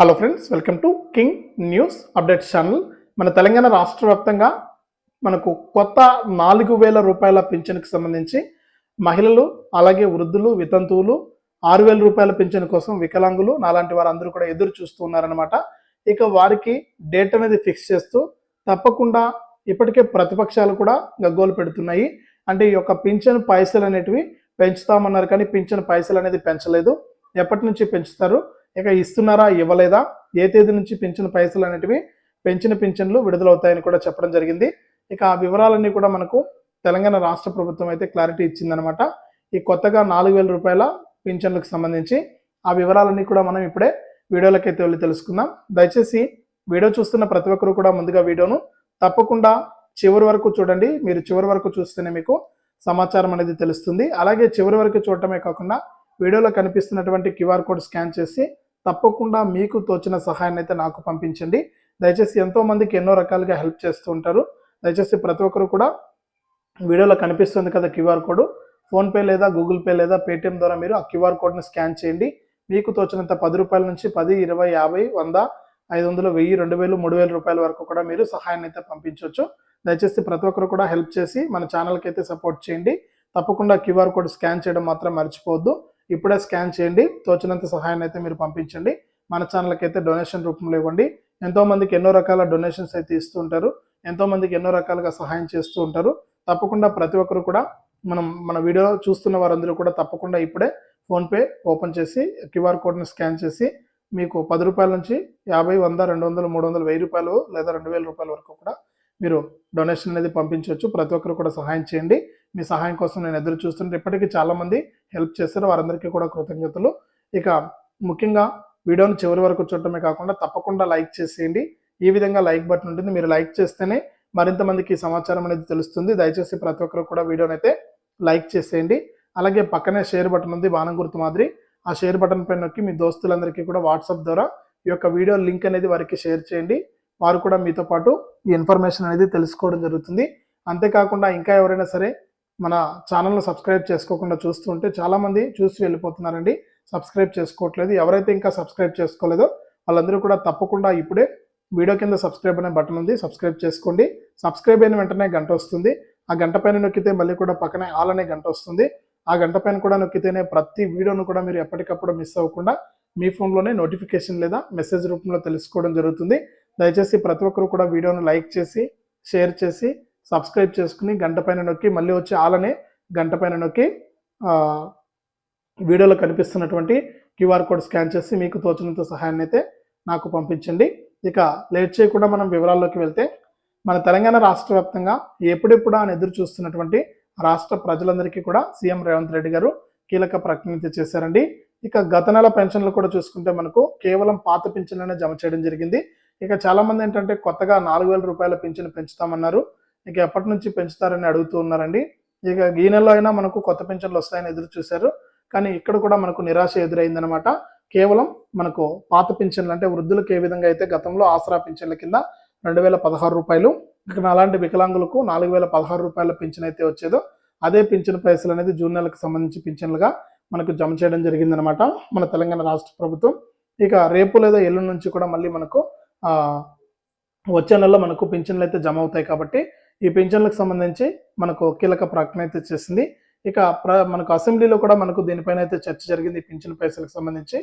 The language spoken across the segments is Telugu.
Hello friends, welcome to king news updates channel. మన తెలంగాణ రాష్ట్ర వ్యాప్తంగా మనకు కొత్త 4,000 రూపాయల పింఛన్కి సంబంధించి మహిళలు, అలాగే వృద్ధులు, వితంతువులు 6,000 రూపాయల పింఛన్ కోసం వికలాంగులు నాలాంటి వారందరూ కూడా ఎదురు చూస్తూ ఉన్నారనమాట. ఇక వారికి డేట్ అనేది ఫిక్స్ చేస్తూ తప్పకుండా ఇప్పటికే ప్రతిపక్షాలు కూడా గగ్గోలు పెడుతున్నాయి. అంటే ఈ యొక్క పింఛన్ పైసలు అనేటివి పెంచుతామన్నారు, కానీ పింఛన్ పైసలు అనేది పెంచలేదు. ఎప్పటి నుంచి పెంచుతారు, ఇక ఇస్తున్నారా ఇవ్వలేదా, ఏ తేదీ నుంచి పింఛన్ పైసలు అనేటివి పెంచిన పింఛన్లు విడుదలవుతాయని కూడా చెప్పడం జరిగింది. ఇక ఆ వివరాలన్నీ కూడా మనకు తెలంగాణ రాష్ట్ర ప్రభుత్వం అయితే క్లారిటీ ఇచ్చిందనమాట. ఈ కొత్తగా 4,000 రూపాయల పింఛన్లకు సంబంధించి ఆ వివరాలన్నీ కూడా మనం ఇప్పుడే వీడియోలకైతే వెళ్ళి తెలుసుకుందాం. దయచేసి వీడియో చూస్తున్న ప్రతి ఒక్కరు కూడా ముందుగా వీడియోను తప్పకుండా చివరి వరకు చూడండి. మీరు చివరి వరకు చూస్తేనే మీకు సమాచారం అనేది తెలుస్తుంది. అలాగే చివరి వరకు చూడటమే కాకుండా వీడియోలో కనిపిస్తున్నటువంటి క్యూఆర్ కోడ్ స్కాన్ చేసి తప్పకుండా మీకు తోచిన సహాయాన్ని అయితే నాకు పంపించండి. దయచేసి ఎంతో మందికి ఎన్నో రకాలుగా హెల్ప్ చేస్తూ ఉంటారు. దయచేసి ప్రతి ఒక్కరు కూడా వీడియోలో కనిపిస్తుంది కదా క్యూఆర్ కోడ్, ఫోన్పే లేదా గూగుల్ పే లేదా పేటిఎం ద్వారా మీరు ఆ క్యూఆర్ కోడ్ని స్కాన్ చేయండి. మీకు తోచినంత 10 రూపాయల నుంచి 10, 20, 50, 100, 500, 1000, 2000, 3000 రూపాయల వరకు కూడా మీరు సహాయాన్ని అయితే పంపించవచ్చు. దయచేసి ప్రతి ఒక్కరు కూడా హెల్ప్ చేసి మన ఛానల్కి అయితే సపోర్ట్ చేయండి. తప్పకుండా క్యూఆర్ కోడ్ స్కాన్ చేయడం మాత్రం మర్చిపోవద్దు. ఇప్పుడే స్కాన్ చేయండి, తోచినంత సహాయాన్ని అయితే మీరు పంపించండి. మన ఛానల్కి అయితే డొనేషన్ రూపంలో ఇవ్వండి. ఎంతోమందికి ఎన్నో రకాల డొనేషన్స్ అయితే ఇస్తూ ఉంటారు, ఎంతోమందికి ఎన్నో రకాలుగా సహాయం చేస్తూ ఉంటారు. తప్పకుండా ప్రతి ఒక్కరు కూడా మన వీడియో చూస్తున్న వారందరూ కూడా తప్పకుండా ఇప్పుడే ఫోన్పే ఓపెన్ చేసి క్యూఆర్ కోడ్ని స్కాన్ చేసి మీకు 10 రూపాయల నుంచి 50, 100, 200, 300, 1000 రూపాయలు లేదా 2,000 రూపాయల వరకు కూడా మీరు డొనేషన్ అనేది పంపించవచ్చు. ప్రతి ఒక్కరు కూడా సహాయం చేయండి. మీ సహాయం కోసం నేను ఎదురు చూస్తుంటే ఇప్పటికీ చాలామంది హెల్ప్ చేస్తారు, వారందరికీ కూడా కృతజ్ఞతలు. ఇక ముఖ్యంగా వీడియోని చివరి వరకు చూడటమే కాకుండా తప్పకుండా లైక్ చేసేయండి. ఈ విధంగా లైక్ బటన్ ఉంటుంది, మీరు లైక్ చేస్తేనే మరింత మందికి సమాచారం అనేది తెలుస్తుంది. దయచేసి ప్రతి ఒక్కరు కూడా వీడియోని అయితే లైక్ చేసేయండి. అలాగే పక్కనే షేర్ బటన్ ఉంది, బాణం గుర్తు మాదిరి. ఆ షేర్ బటన్ పైన నొక్కి మీ దోస్తులందరికీ కూడా వాట్సాప్ ద్వారా ఈ యొక్క వీడియో లింక్ అనేది వారికి షేర్ చేయండి. వారు కూడా మీతో పాటు ఈ ఇన్ఫర్మేషన్ అనేది తెలుసుకోవడం జరుగుతుంది. అంతేకాకుండా ఇంకా ఎవరైనా సరే మన ఛానల్ను సబ్స్క్రైబ్ చేసుకోకుండా చూస్తూ ఉంటే చాలామంది చూసి వెళ్ళిపోతున్నారండి, సబ్స్క్రైబ్ చేసుకోవట్లేదు. ఎవరైతే ఇంకా సబ్స్క్రైబ్ చేసుకోలేదో వాళ్ళందరూ కూడా తప్పకుండా ఇప్పుడే వీడియో కింద సబ్స్క్రైబ్ అనే బటన్ ఉంది, సబ్స్క్రైబ్ చేసుకోండి. సబ్స్క్రైబ్ అయిన వెంటనే గంట వస్తుంది. ఆ గంట పైన నొక్కితే మళ్ళీ కూడా పక్కనే ఆల్ అనే గంట వస్తుంది. ఆ గంట పైన కూడా నొక్కితేనే ప్రతి వీడియోను కూడా మీరు ఎప్పటికప్పుడు మిస్ అవ్వకుండా మీ ఫోన్లోనే నోటిఫికేషన్ లేదా మెసేజ్ రూపంలో తెలుసుకోవడం జరుగుతుంది. దయచేసి ప్రతి ఒక్కరు కూడా వీడియోను లైక్ చేసి, షేర్ చేసి, సబ్స్క్రైబ్ చేసుకుని గంట పైన నొక్కి మళ్ళీ వచ్చి ఆల్ అనే గంట పైన నొక్కి వీడియోలో కనిపిస్తున్నటువంటి క్యూఆర్ కోడ్ స్కాన్ చేసి మీకు తోచినంత సహాయాన్ని అయితే నాకు పంపించండి. ఇక లేట్ చేయకుండా మనం వివరాల్లోకి వెళ్తే, మన తెలంగాణ రాష్ట్ర వ్యాప్తంగా ఎప్పుడెప్పుడా అని ఎదురు చూస్తున్నటువంటి రాష్ట్ర ప్రజలందరికీ కూడా సీఎం రేవంత్ రెడ్డి గారు కీలక ప్రకటన చేశారండి. ఇక గత నెల పెన్షన్లు కూడా చూసుకుంటే మనకు కేవలం పాత పింఛన్లనే జమ చేయడం జరిగింది. ఇక చాలామంది ఏంటంటే కొత్తగా 4,000 రూపాయల పింఛన్ పెంచుతామన్నారు, ఇక ఎప్పటి నుంచి పెంచుతారని అడుగుతూ ఉన్నారండి. ఇక ఈ నెలలో అయినా మనకు కొత్త పింఛన్లు వస్తాయని ఎదురు చూశారు, కానీ ఇక్కడ కూడా మనకు నిరాశ ఎదురైందనమాట. కేవలం మనకు పాత పింఛన్లు అంటే వృద్ధులకు ఏ విధంగా అయితే గతంలో ఆసరా పింఛన్ల కింద 2,016 రూపాయలు, ఇక అలాంటి వికలాంగులకు 4,016 రూపాయల పింఛన్ అయితే వచ్చేదో అదే పింఛన్ పైసలు అనేది జూన్ నెలకు సంబంధించి పింఛన్లుగా మనకు జమ చేయడం జరిగిందనమాట మన తెలంగాణ రాష్ట్ర ప్రభుత్వం. ఇక రేపు లేదా ఎల్లుండి నుంచి కూడా మళ్ళీ మనకు వచ్చే నెలలో మనకు పింఛన్లు అయితే జమ అవుతాయి. కాబట్టి ఈ పింఛన్లకు సంబంధించి మనకు కీలక ప్రకటన అయితే చేసింది. ఇక మనకు అసెంబ్లీలో కూడా మనకు దీనిపైన అయితే చర్చ జరిగింది. పింఛన్ పైసలకు సంబంధించి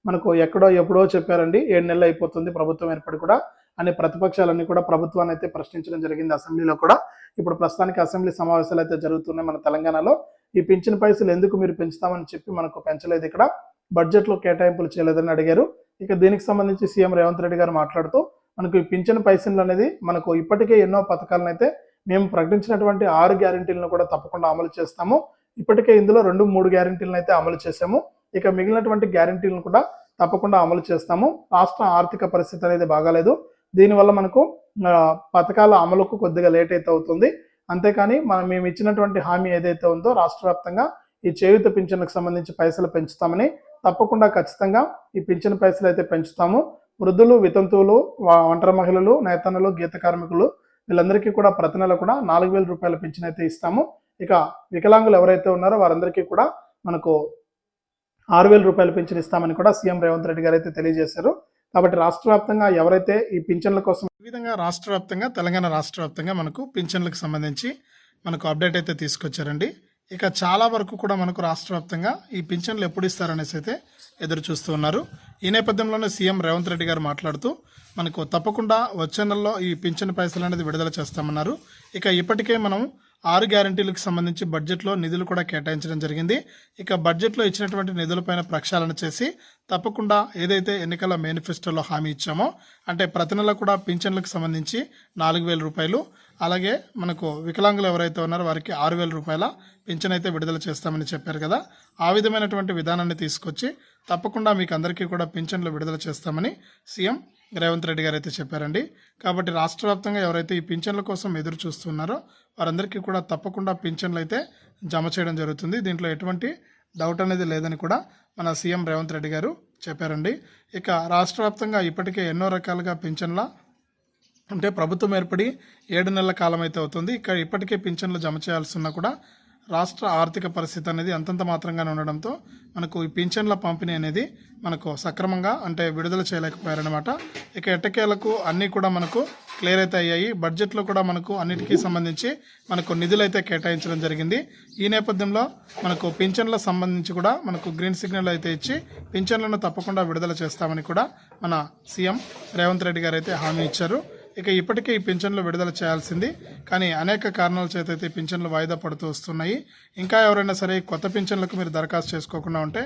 మనకు ఎప్పుడో చెప్పారండి, 7 నెలలు అయిపోతుంది ప్రభుత్వం ఏర్పడి కూడా అని ప్రతిపక్షాలన్నీ కూడా ప్రభుత్వాన్ని అయితే ప్రశ్నించడం జరిగింది అసెంబ్లీలో కూడా. ఇప్పుడు ప్రస్తుతానికి అసెంబ్లీ సమావేశాలు అయితే జరుగుతున్నాయి మన తెలంగాణలో. ఈ పింఛన్ పైసలు ఎందుకు మీరు పెంచుతామని చెప్పి మనకు పెంచలేదు, ఇక్కడ బడ్జెట్లో కేటాయింపులు చేయలేదని అడిగారు. ఇక దీనికి సంబంధించి సీఎం రేవంత్ రెడ్డి గారు మాట్లాడుతూ మనకు ఈ పింఛన్ పైసలు అనేది మనకు ఇప్పటికే ఎన్నో పథకాలను అయితే మేము ప్రకటించినటువంటి 6 గ్యారెంటీలను కూడా తప్పకుండా అమలు చేస్తాము. ఇప్పటికే ఇందులో 2-3 గ్యారెంటీలను అయితే అమలు చేశాము. ఇక మిగిలినటువంటి గ్యారెంటీలను కూడా తప్పకుండా అమలు చేస్తాము. రాష్ట్ర ఆర్థిక పరిస్థితి అనేది బాగాలేదు, దీనివల్ల మనకు పథకాల అమలుకు కొద్దిగా లేట్ అయితే అవుతుంది. అంతేకాని మేము ఇచ్చినటువంటి హామీ ఏదైతే ఉందో రాష్ట్ర వ్యాప్తంగా ఈ చేయూత పింఛన్లకు సంబంధించి పైసలు పెంచుతామని, తప్పకుండా ఖచ్చితంగా ఈ పింఛన్ పైసలు అయితే పెంచుతాము. వృద్ధులు, వితంతువులు, ఒంటరి మహిళలు, నేతన్నలు, గీత కార్మికులు వీళ్ళందరికీ కూడా ప్రతి నెల కూడా 4,000 రూపాయల పింఛన్ అయితే ఇస్తాము. ఇక వికలాంగులు ఎవరైతే ఉన్నారో వారందరికీ కూడా మనకు 6,000 రూపాయల పింఛన్ ఇస్తామని కూడా సీఎం రేవంత్ రెడ్డి గారు అయితే తెలియజేశారు. కాబట్టి రాష్ట్ర వ్యాప్తంగా ఎవరైతే ఈ పింఛన్ల కోసం ఈ విధంగా రాష్ట్ర వ్యాప్తంగా తెలంగాణ రాష్ట్ర వ్యాప్తంగా మనకు పింఛన్లకు సంబంధించి మనకు అప్డేట్ అయితే తీసుకొచ్చారండి. ఇక చాలా వరకు కూడా మనకు రాష్ట్ర వ్యాప్తంగా ఈ పింఛన్లు ఎప్పుడు ఇస్తారనేసి అయితే ఎదురు చూస్తూ ఉన్నారు. ఈ నేపథ్యంలోనే సీఎం రేవంత్ రెడ్డి గారు మాట్లాడుతూ మనకు తప్పకుండా వచ్చే నెలలో ఈ పింఛన్ పైసలు అనేది విడుదల చేస్తామన్నారు. ఇక ఇప్పటికే మనం 6 గ్యారంటీలకు సంబంధించి బడ్జెట్లో నిధులు కూడా కేటాయించడం జరిగింది. ఇక బడ్జెట్లో ఇచ్చినటువంటి నిధులపైన ప్రక్షాళన చేసి తప్పకుండా ఏదైతే ఎన్నికల మేనిఫెస్టోలో హామీ ఇచ్చామో అంటే ప్రతి నెల కూడా పింఛన్లకు సంబంధించి 4,000 రూపాయలు, అలాగే మనకు వికలాంగులు ఎవరైతే ఉన్నారో వారికి 6,000 రూపాయల పింఛన్ అయితే విడుదల చేస్తామని చెప్పారు కదా. ఆ విధమైనటువంటి విధానాన్ని తీసుకొచ్చి తప్పకుండా మీకు అందరికీ కూడా పింఛన్లు విడుదల చేస్తామని సీఎం రేవంత్ రెడ్డి గారు అయితే చెప్పారండి. కాబట్టి రాష్ట్ర వ్యాప్తంగా ఎవరైతే ఈ పింఛన్ల కోసం ఎదురు చూస్తున్నారో వారందరికీ కూడా తప్పకుండా పింఛన్లు అయితే జమ చేయడం జరుగుతుంది. దీంట్లో ఎటువంటి డౌట్ అనేది లేదని కూడా మన సీఎం రేవంత్ రెడ్డి గారు చెప్పారండి. ఇక రాష్ట్ర వ్యాప్తంగా ఇప్పటికే ఎన్నో రకాలుగా పింఛన్ల అంటే ప్రభుత్వం ఏర్పడి 7 నెలల కాలం అయితే అవుతుంది. ఇక్కడ ఇప్పటికే పింఛన్లు జమ చేయాల్సి ఉన్నా కూడా రాష్ట్ర ఆర్థిక పరిస్థితి అనేది అంతంత మాత్రంగానే ఉండడంతో మనకు ఈ పింఛన్ల పంపిణీ అనేది మనకు సక్రమంగా అంటే విడుదల చేయలేకపోయారనమాట. ఇక ఎట్టకేలకు అన్నీ కూడా మనకు క్లియర్ అయితే అయ్యాయి. బడ్జెట్లో కూడా మనకు అన్నిటికీ సంబంధించి మనకు నిధులు అయితే కేటాయించడం జరిగింది. ఈ నేపథ్యంలో మనకు పింఛన్ల సంబంధించి కూడా మనకు గ్రీన్ సిగ్నల్ అయితే ఇచ్చి పింఛన్లను తప్పకుండా విడుదల చేస్తామని కూడా మన సీఎం రేవంత్ రెడ్డి గారు అయితే హామీ ఇచ్చారు. ఇక ఇప్పటికే ఈ పింఛన్లు విడుదల చేయాల్సింది, కానీ అనేక కారణాల చేత అయితే పింఛన్లు వాయిదా పడుతూ వస్తున్నాయి. ఇంకా ఎవరైనా సరే కొత్త పింఛన్లకు మీరు దరఖాస్తు చేసుకోకుండా ఉంటే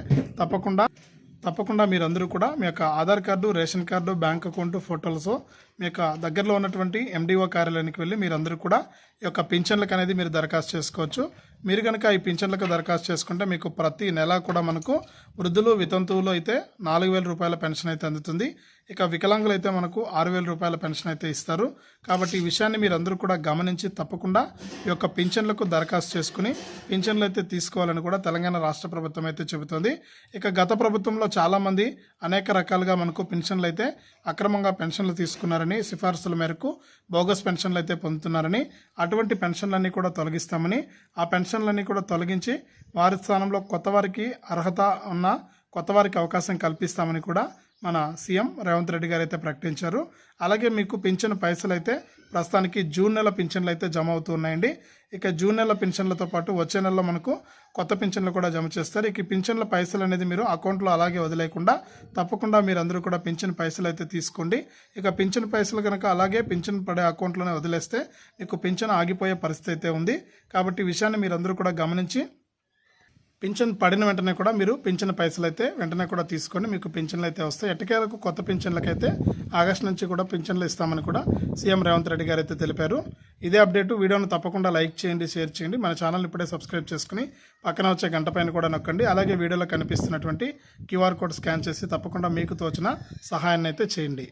తప్పకుండా మీరందరూ కూడా మీ యొక్క Aadhaar card, ration card, bank account ఫోటోలతో మీ యొక్క దగ్గరలో ఉన్నటువంటి ఎండిఓ కార్యాలయానికి వెళ్ళి మీరందరూ కూడా ఈ యొక్క పింఛన్లకు అనేది మీరు దరఖాస్తు చేసుకోవచ్చు. మీరు కనుక ఈ పింఛన్లకు దరఖాస్తు చేసుకుంటే మీకు ప్రతి నెల కూడా మనకు వృద్ధులు, వితంతువులు అయితే 4,000 రూపాయల పెన్షన్ అయితే అందుతుంది. ఇక వికలాంగులు అయితే మనకు 6,000 రూపాయల పెన్షన్ అయితే ఇస్తారు. కాబట్టి ఈ విషయాన్ని మీరందరూ కూడా గమనించి తప్పకుండా ఈ యొక్క పింఛన్లకు దరఖాస్తు చేసుకుని పింఛన్లు అయితే తీసుకోవాలని కూడా తెలంగాణ రాష్ట్ర ప్రభుత్వం అయితే చెబుతోంది. ఇక గత ప్రభుత్వంలో చాలామంది అనేక రకాలుగా మనకు పెన్షన్లు అయితే అక్రమంగా పెన్షన్లు తీసుకున్నారని, సిఫార్సుల మేరకు బోగస్ పెన్షన్లు అయితే పొందుతున్నారని, అటువంటి పెన్షన్లన్నీ కూడా తొలగిస్తామని, ఆ పెన్షన్లన్నీ కూడా తొలగించి వారి స్థానంలో కొత్త వారికి అర్హత ఉన్న కొత్త వారికి అవకాశం కల్పిస్తామని కూడా మన సీఎం రేవంత్ రెడ్డి గారు అయితే ప్రకటించారు. అలాగే మీకు పింఛన్ పైసలు అయితే ప్రస్తుతానికి జూన్ నెల పింఛన్లు అయితే జమ అవుతున్నాయండి. ఇక జూన్ నెల పింఛన్లతో పాటు వచ్చే నెలలో మనకు కొత్త పింఛన్లు కూడా జమ చేస్తారు. ఇక పింఛన్ల పైసలు అనేది మీరు అకౌంట్లో అలాగే వదిలేకుండా తప్పకుండా మీరందరూ కూడా పింఛన్ పైసలు అయితే తీసుకోండి. ఇక పింఛన్ పైసలు కనుక అలాగే పింఛన్ పడే అకౌంట్లోనే వదిలేస్తే మీకు పింఛన్ ఆగిపోయే పరిస్థితి అయితే ఉంది. కాబట్టి ఈ విషయాన్ని మీరందరూ కూడా గమనించి పింఛన్ పడిన వెంటనే కూడా మీరు పింఛన్ పైసలు అయితే వెంటనే కూడా తీసుకొని మీకు పింఛన్లు అయితే వస్తాయి. ఎట్టకేలకు కొత్త పింఛన్లకైతే ఆగస్టు నుంచి కూడా పింఛన్లు ఇస్తామని కూడా సీఎం రేవంత్ రెడ్డి గారు అయితే తెలిపారు. ఇదే అప్డేటు. వీడియోను తప్పకుండా లైక్ చేయండి, షేర్ చేయండి. మన ఛానల్ ఇప్పుడే సబ్స్క్రైబ్ చేసుకుని పక్కన వచ్చే గంట పైన కూడా నొక్కండి. అలాగే వీడియోలో కనిపిస్తున్నటువంటి QR కోడ్ స్కాన్ చేసి తప్పకుండా మీకు తోచిన సహాయాన్ని అయితే చేయండి.